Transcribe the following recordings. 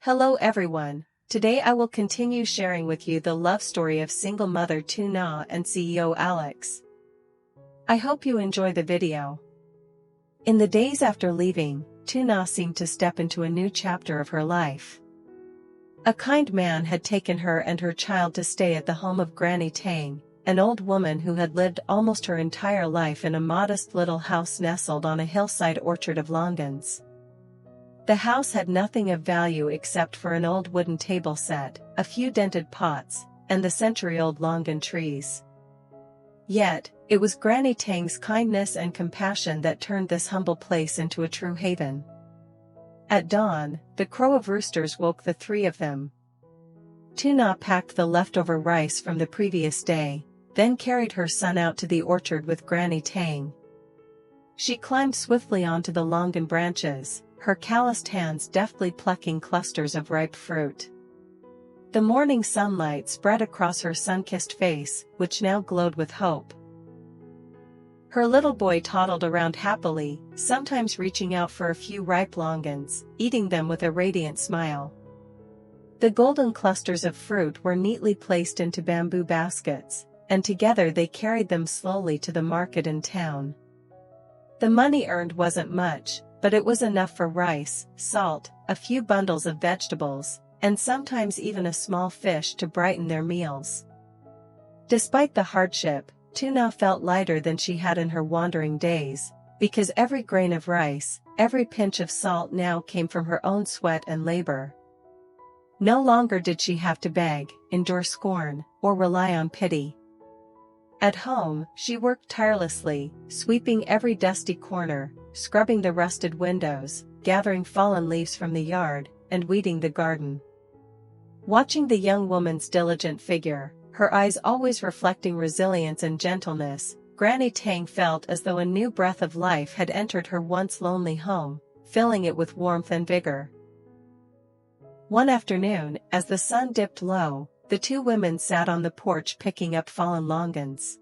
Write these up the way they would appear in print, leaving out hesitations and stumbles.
Hello everyone, today I will continue sharing with you the love story of single mother Tuna and CEO Alex. I hope you enjoy the video. In the days after leaving, Tuna seemed to step into a new chapter of her life. A kind man had taken her and her child to stay at the home of Granny Tang, an old woman who had lived almost her entire life in a modest little house nestled on a hillside orchard of longans. The house had nothing of value except for an old wooden table set, a few dented pots, and the century-old longan trees. Yet, it was Granny Tang's kindness and compassion that turned this humble place into a true haven. At dawn, the crow of roosters woke the three of them. Tuna packed the leftover rice from the previous day, then carried her son out to the orchard with Granny Tang. She climbed swiftly onto the longan branches, her calloused hands deftly plucking clusters of ripe fruit. The morning sunlight spread across her sun-kissed face, which now glowed with hope. Her little boy toddled around happily, sometimes reaching out for a few ripe longans, eating them with a radiant smile. The golden clusters of fruit were neatly placed into bamboo baskets, and together they carried them slowly to the market in town. The money earned wasn't much, but it was enough for rice, salt, a few bundles of vegetables, and sometimes even a small fish to brighten their meals. Despite the hardship, Tuna felt lighter than she had in her wandering days, because every grain of rice, every pinch of salt now came from her own sweat and labor. No longer did she have to beg, endure scorn, or rely on pity. At home, she worked tirelessly, sweeping every dusty corner, scrubbing the rusted windows, gathering fallen leaves from the yard, and weeding the garden. Watching the young woman's diligent figure, her eyes always reflecting resilience and gentleness, Granny Tang felt as though a new breath of life had entered her once lonely home, filling it with warmth and vigor. One afternoon, as the sun dipped low, the two women sat on the porch picking up fallen longans.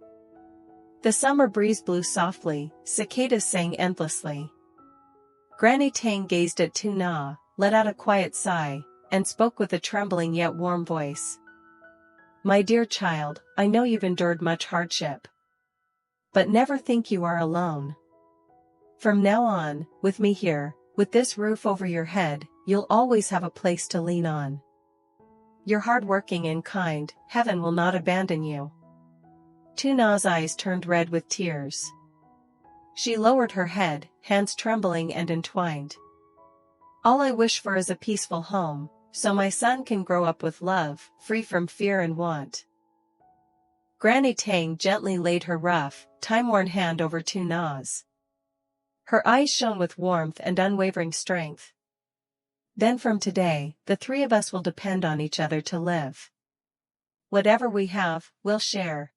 The summer breeze blew softly, cicadas sang endlessly. Granny Tang gazed at Tuna, let out a quiet sigh, and spoke with a trembling yet warm voice. "My dear child, I know you've endured much hardship. But never think you are alone. From now on, with me here, with this roof over your head, you'll always have a place to lean on. You're hardworking and kind, heaven will not abandon you." Tuna's eyes turned red with tears. She lowered her head, hands trembling and entwined. "All I wish for is a peaceful home, so my son can grow up with love, free from fear and want." Granny Tang gently laid her rough, time-worn hand over Tuna's. Her eyes shone with warmth and unwavering strength. "Then from today, the three of us will depend on each other to live. Whatever we have, we'll share.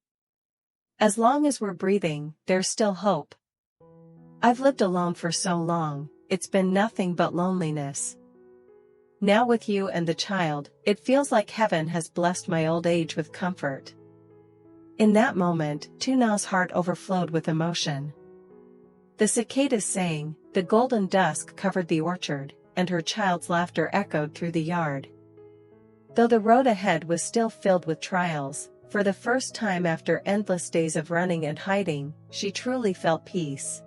As long as we're breathing, there's still hope. I've lived alone for so long, it's been nothing but loneliness. Now with you and the child, it feels like heaven has blessed my old age with comfort." In that moment, Tuna's heart overflowed with emotion. The cicadas sang, the golden dusk covered the orchard, and her child's laughter echoed through the yard. Though the road ahead was still filled with trials, for the first time after endless days of running and hiding, she truly felt peace.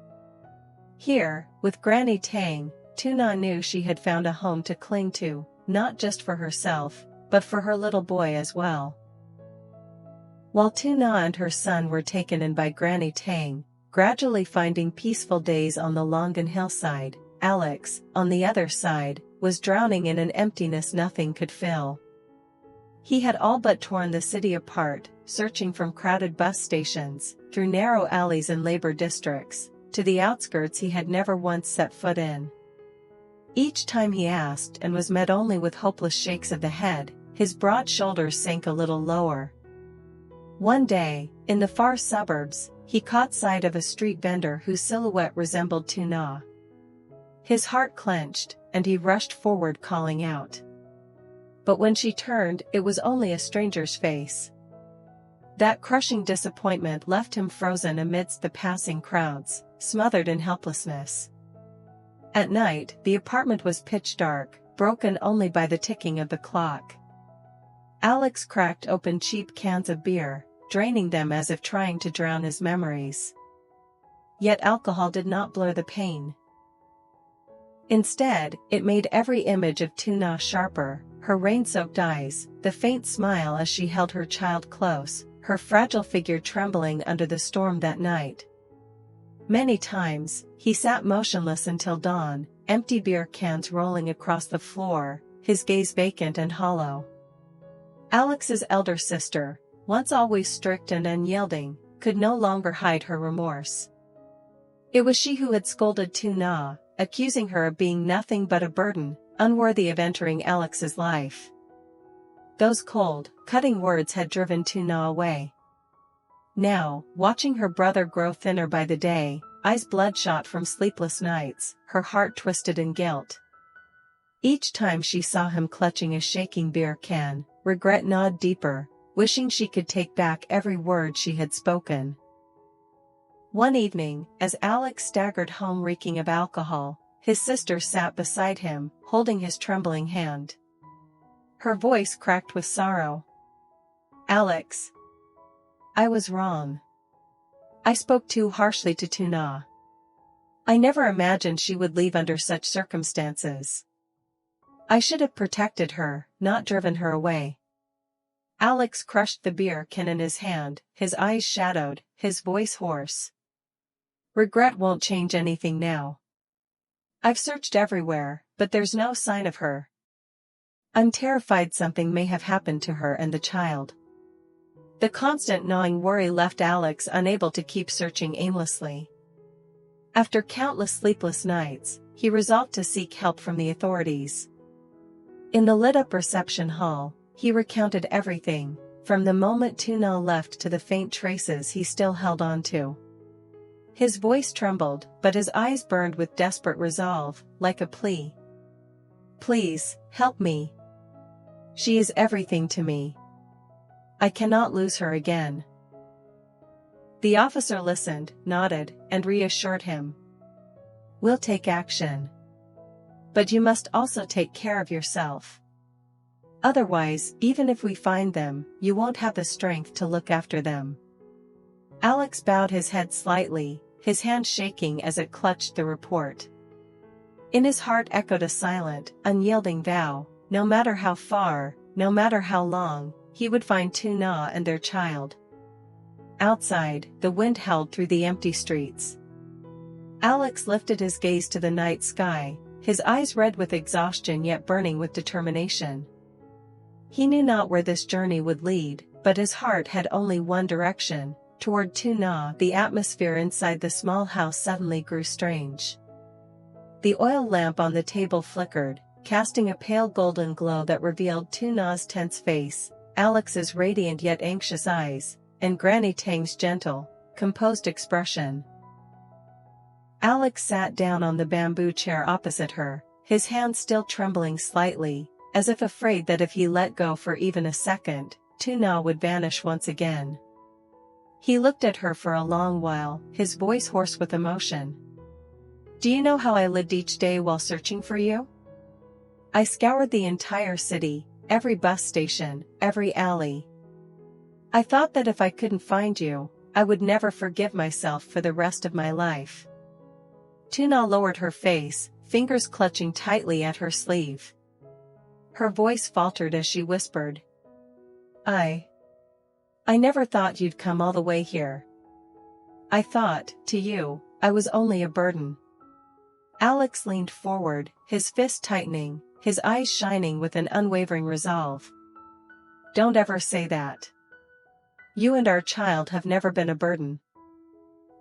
Here, with Granny Tang, Tuna knew she had found a home to cling to, not just for herself, but for her little boy as well. While Tuna and her son were taken in by Granny Tang, gradually finding peaceful days on the longan hillside, Alex, on the other side, was drowning in an emptiness nothing could fill. He had all but torn the city apart, searching from crowded bus stations, through narrow alleys and labor districts, to the outskirts he had never once set foot in. Each time he asked and was met only with hopeless shakes of the head, his broad shoulders sank a little lower. One day, in the far suburbs, he caught sight of a street vendor whose silhouette resembled Tuna. His heart clenched, and he rushed forward calling out. But when she turned, it was only a stranger's face. That crushing disappointment left him frozen amidst the passing crowds, smothered in helplessness. At night, the apartment was pitch dark, broken only by the ticking of the clock. Alex cracked open cheap cans of beer, draining them as if trying to drown his memories. Yet alcohol did not blur the pain. Instead, it made every image of Tuna sharper, her rain-soaked eyes, the faint smile as she held her child close, her fragile figure trembling under the storm that night. Many times, he sat motionless until dawn, empty beer cans rolling across the floor, his gaze vacant and hollow. Alex's elder sister, once always strict and unyielding, could no longer hide her remorse. It was she who had scolded Tuna, accusing her of being nothing but a burden, unworthy of entering Alex's life. Those cold, cutting words had driven Tuna away. Now, watching her brother grow thinner by the day, eyes bloodshot from sleepless nights, her heart twisted in guilt. Each time she saw him clutching a shaking beer can, regret gnawed deeper, wishing she could take back every word she had spoken. One evening, as Alex staggered home reeking of alcohol, his sister sat beside him, holding his trembling hand. Her voice cracked with sorrow. "Alex, I was wrong. I spoke too harshly to Tuna. I never imagined she would leave under such circumstances. I should have protected her, not driven her away." Alex crushed the beer can in his hand, his eyes shadowed, his voice hoarse. "Regret won't change anything now. I've searched everywhere, but there's no sign of her. I'm terrified something may have happened to her and the child." The constant gnawing worry left Alex unable to keep searching aimlessly. After countless sleepless nights, he resolved to seek help from the authorities. In the lit-up reception hall, he recounted everything, from the moment Tuna left to the faint traces he still held on to. His voice trembled, but his eyes burned with desperate resolve, like a plea. "Please, help me. She is everything to me. I cannot lose her again." The officer listened, nodded, and reassured him. "We'll take action. But you must also take care of yourself. Otherwise, even if we find them, you won't have the strength to look after them." Alex bowed his head slightly, his hand shaking as it clutched the report. In his heart echoed a silent, unyielding vow: no matter how far, no matter how long, he would find Tuna and their child. Outside, the wind howled through the empty streets. Alex lifted his gaze to the night sky, his eyes red with exhaustion yet burning with determination. He knew not where this journey would lead, but his heart had only one direction, toward Tuna. The atmosphere inside the small house suddenly grew strange. The oil lamp on the table flickered, casting a pale golden glow that revealed Tuna's tense face, Alex's radiant yet anxious eyes, and Granny Tang's gentle, composed expression. Alex sat down on the bamboo chair opposite her, his hand still trembling slightly, as if afraid that if he let go for even a second, Tuna would vanish once again. He looked at her for a long while, his voice hoarse with emotion. "Do you know how I lived each day while searching for you? I scoured the entire city, every bus station, every alley. I thought that if I couldn't find you, I would never forgive myself for the rest of my life." Tuna lowered her face, fingers clutching tightly at her sleeve. Her voice faltered as she whispered, I never thought you'd come all the way here. I thought, to you, I was only a burden." Alex leaned forward, his fist tightening, his eyes shining with an unwavering resolve. "Don't ever say that. You and our child have never been a burden.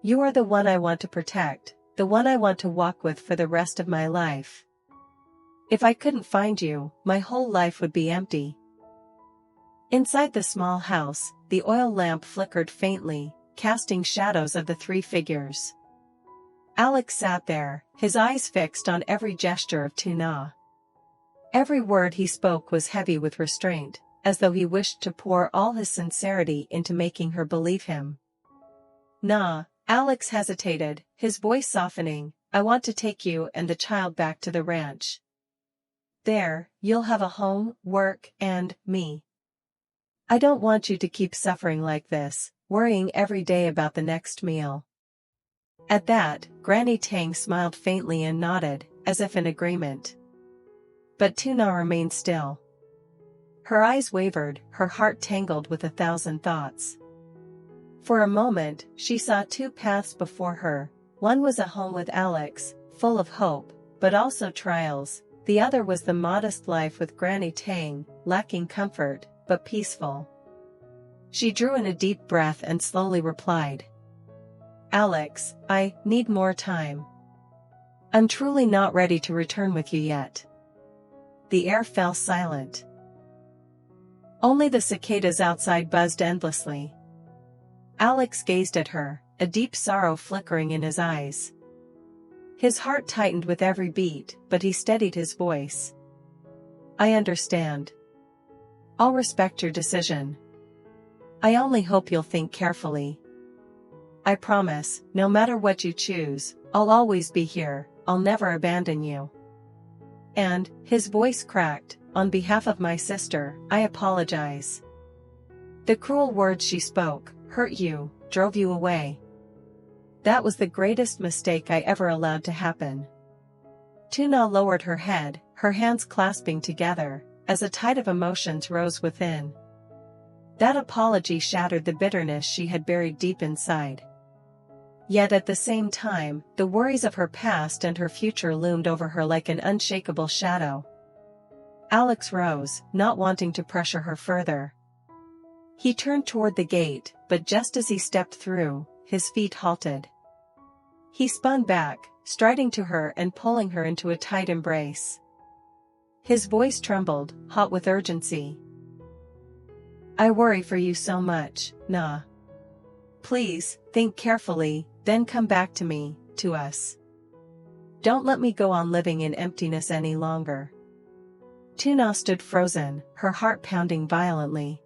You are the one I want to protect, the one I want to walk with for the rest of my life. If I couldn't find you, my whole life would be empty." Inside the small house, the oil lamp flickered faintly, casting shadows of the three figures. Alex sat there, his eyes fixed on every gesture of Tuna. Every word he spoke was heavy with restraint, as though he wished to pour all his sincerity into making her believe him. "Nah," Alex hesitated, his voice softening, "I want to take you and the child back to the ranch." There, you'll have a home, work, and me. I don't want you to keep suffering like this, worrying every day about the next meal." At that, Granny Tang smiled faintly and nodded, as if in agreement. But Tuna remained still. Her eyes wavered, her heart tangled with 1,000 thoughts. For a moment, she saw two paths before her. One was a home with Alex, full of hope, but also trials. The other was the modest life with Granny Tang, lacking comfort, but peaceful. She drew in a deep breath and slowly replied, "Alex, I need more time. I'm truly not ready to return with you yet." The air fell silent. Only the cicadas outside buzzed endlessly. Alex gazed at her, a deep sorrow flickering in his eyes. His heart tightened with every beat, but he steadied his voice. "I understand. I'll respect your decision. I only hope you'll think carefully. I promise, no matter what you choose, I'll always be here, I'll never abandon you. And," his voice cracked, "on behalf of my sister, I apologize. The cruel words she spoke hurt you, drove you away. That was the greatest mistake I ever allowed to happen." Tuna lowered her head, her hands clasping together, as a tide of emotions rose within. That apology shattered the bitterness she had buried deep inside. Yet at the same time, the worries of her past and her future loomed over her like an unshakable shadow. Alex rose, not wanting to pressure her further. He turned toward the gate, but just as he stepped through, his feet halted. He spun back, striding to her and pulling her into a tight embrace. His voice trembled, hot with urgency. "I worry for you so much, Na. Please, think carefully, then come back to me, to us. Don't let me go on living in emptiness any longer." Tuna stood frozen, her heart pounding violently.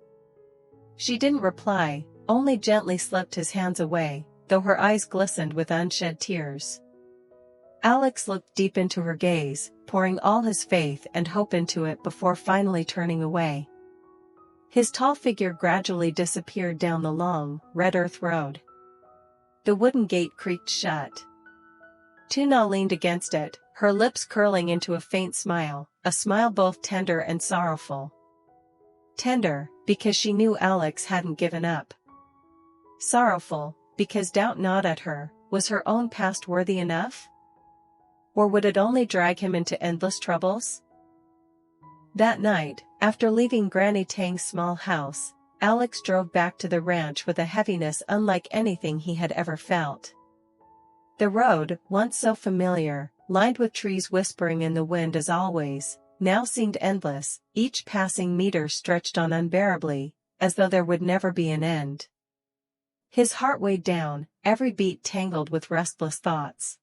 She didn't reply, only gently slipped his hands away, though her eyes glistened with unshed tears. Alex looked deep into her gaze, pouring all his faith and hope into it before finally turning away. His tall figure gradually disappeared down the long, red earth road. The wooden gate creaked shut. Tuna leaned against it, her lips curling into a faint smile, a smile both tender and sorrowful. Tender, because she knew Alex hadn't given up. Sorrowful, because doubt gnawed at her. Was her own past worthy enough? Or would it only drag him into endless troubles? That night, after leaving Granny Tang's small house, Alex drove back to the ranch with a heaviness unlike anything he had ever felt. The road, once so familiar, lined with trees whispering in the wind as always, now seemed endless, each passing meter stretched on unbearably, as though there would never be an end. His heart weighed down, every beat tangled with restless thoughts.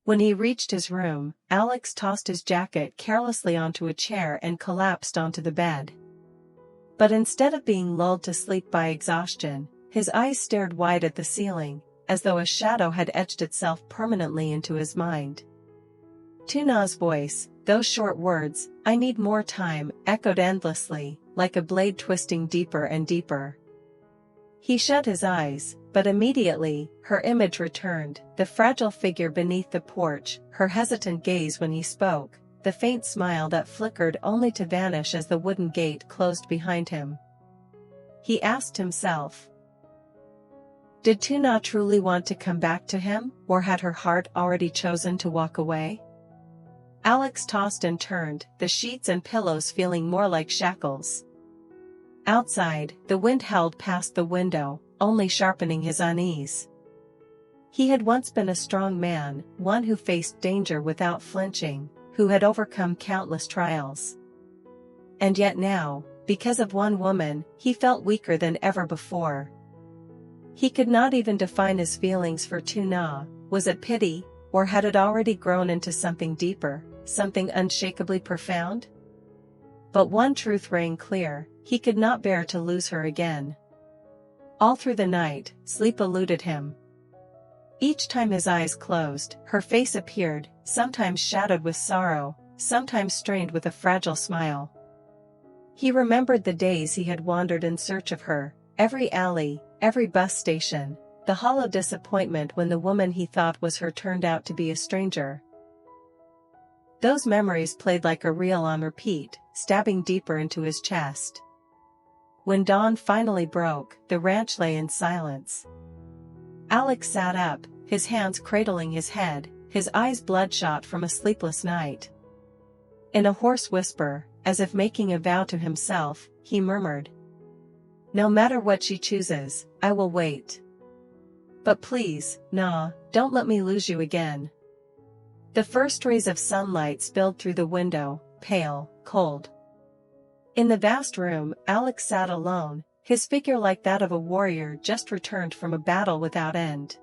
When he reached his room, Alex tossed his jacket carelessly onto a chair and collapsed onto the bed. But instead of being lulled to sleep by exhaustion, his eyes stared wide at the ceiling, as though a shadow had etched itself permanently into his mind. Tuna's voice, those short words, "I need more time," echoed endlessly, like a blade twisting deeper and deeper. He shut his eyes, but immediately, her image returned, the fragile figure beneath the porch, her hesitant gaze when he spoke, the faint smile that flickered only to vanish as the wooden gate closed behind him. He asked himself, did Tuna truly want to come back to him, or had her heart already chosen to walk away? Alex tossed and turned, the sheets and pillows feeling more like shackles. Outside, the wind howled past the window, only sharpening his unease. He had once been a strong man, one who faced danger without flinching, who had overcome countless trials. And yet now, because of one woman, he felt weaker than ever before. He could not even define his feelings for Tuna. Was it pity, or had it already grown into something deeper, something unshakably profound? But one truth rang clear, he could not bear to lose her again. All through the night, sleep eluded him. Each time his eyes closed, her face appeared, sometimes shadowed with sorrow, sometimes strained with a fragile smile. He remembered the days he had wandered in search of her, every alley, every bus station, the hollow disappointment when the woman he thought was her turned out to be a stranger. Those memories played like a reel on repeat, stabbing deeper into his chest. When dawn finally broke, the ranch lay in silence. Alex sat up, his hands cradling his head, his eyes bloodshot from a sleepless night. In a hoarse whisper, as if making a vow to himself, he murmured, "No matter what she chooses, I will wait. But please, don't let me lose you again." The first rays of sunlight spilled through the window, pale, cold. In the vast room, Alex sat alone, his figure like that of a warrior just returned from a battle without end.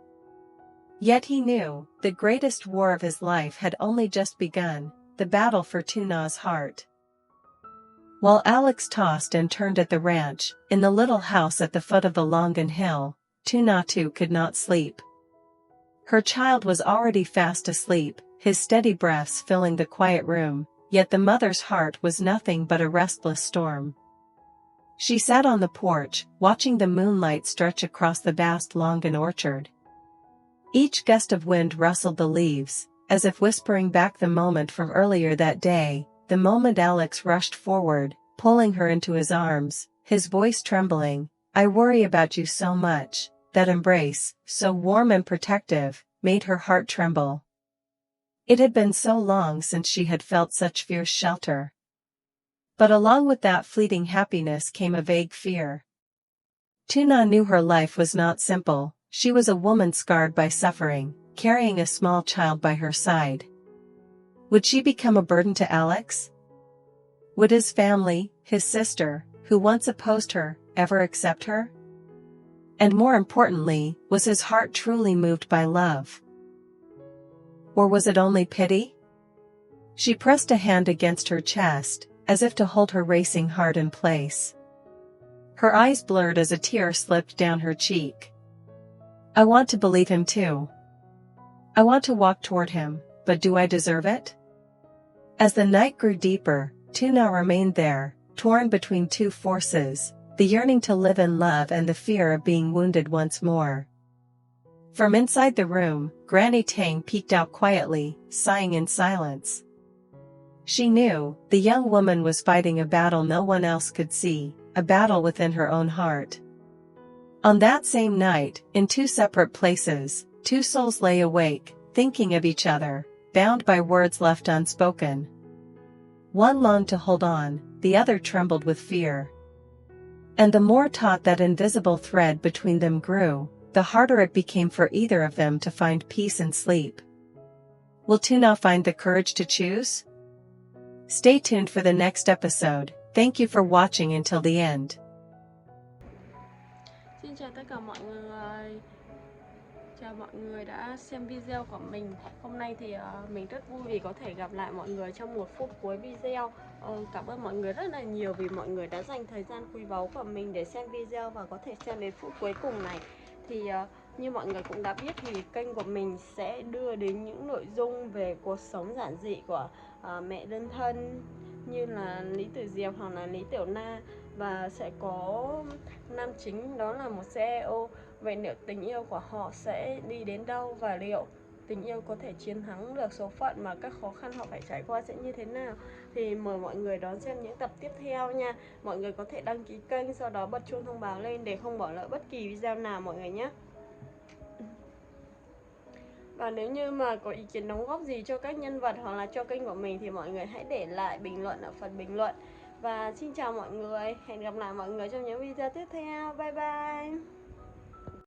Yet he knew, the greatest war of his life had only just begun, the battle for Tuna's heart. While Alex tossed and turned at the ranch, in the little house at the foot of the Longan Hill, Tuna too could not sleep. Her child was already fast asleep, his steady breaths filling the quiet room, yet the mother's heart was nothing but a restless storm. She sat on the porch, watching the moonlight stretch across the vast Longan orchard. Each gust of wind rustled the leaves, as if whispering back the moment from earlier that day, the moment Alex rushed forward, pulling her into his arms, his voice trembling. "I worry about you so much." That embrace, so warm and protective, made her heart tremble. It had been so long since she had felt such fierce shelter. But along with that fleeting happiness came a vague fear. Tuna knew her life was not simple. She was a woman scarred by suffering, carrying a small child by her side. Would she become a burden to Alex? Would his family, his sister, who once opposed her, ever accept her? And more importantly, was his heart truly moved by love? Or was it only pity? She pressed a hand against her chest, as if to hold her racing heart in place. Her eyes blurred as a tear slipped down her cheek. "I want to believe him too. I want to walk toward him, but do I deserve it?" As the night grew deeper, Tuna remained there, torn between two forces, the yearning to live in love and the fear of being wounded once more. From inside the room, Granny Tang peeked out quietly, sighing in silence. She knew, the young woman was fighting a battle no one else could see, a battle within her own heart. On that same night, in two separate places, two souls lay awake, thinking of each other, bound by words left unspoken. One longed to hold on, the other trembled with fear. And the more taut that invisible thread between them grew, the harder it became for either of them to find peace and sleep. Will Tuna find the courage to choose? Stay tuned for the next episode. Thank you for watching until the end. Xin chào tất cả mọi người. Chào mọi người đã xem video của mình. Hôm nay thì mình rất vui vì có thể gặp lại mọi người trong một phút cuối video. Cảm ơn mọi người rất là nhiều vì mọi người đã dành thời gian quý báu của mình để xem video và có thể xem đến phút cuối cùng này. Thì như mọi người cũng đã biết thì kênh của mình sẽ đưa đến những nội dung về cuộc sống giản dị của mẹ đơn thân như là Lý Tử Diệp hoặc là Lý Tiểu Na, và sẽ có nam chính đó là một CEO. Vậy liệu tình yêu của họ sẽ đi đến đâu và liệu tình yêu có thể chiến thắng được số phận mà các khó khăn họ phải trải qua sẽ như thế nào? Thì mời mọi người đón xem những tập tiếp theo nha. Mọi người có thể đăng ký kênh, sau đó bật chuông thông báo lên để không bỏ lỡ bất kỳ video nào mọi người nhé. Và nếu như mà có ý kiến đóng góp gì cho các nhân vật hoặc là cho kênh của mình thì mọi người hãy để lại bình luận ở phần bình luận. Và xin chào mọi người, hẹn gặp lại mọi người trong những video tiếp theo. Bye bye.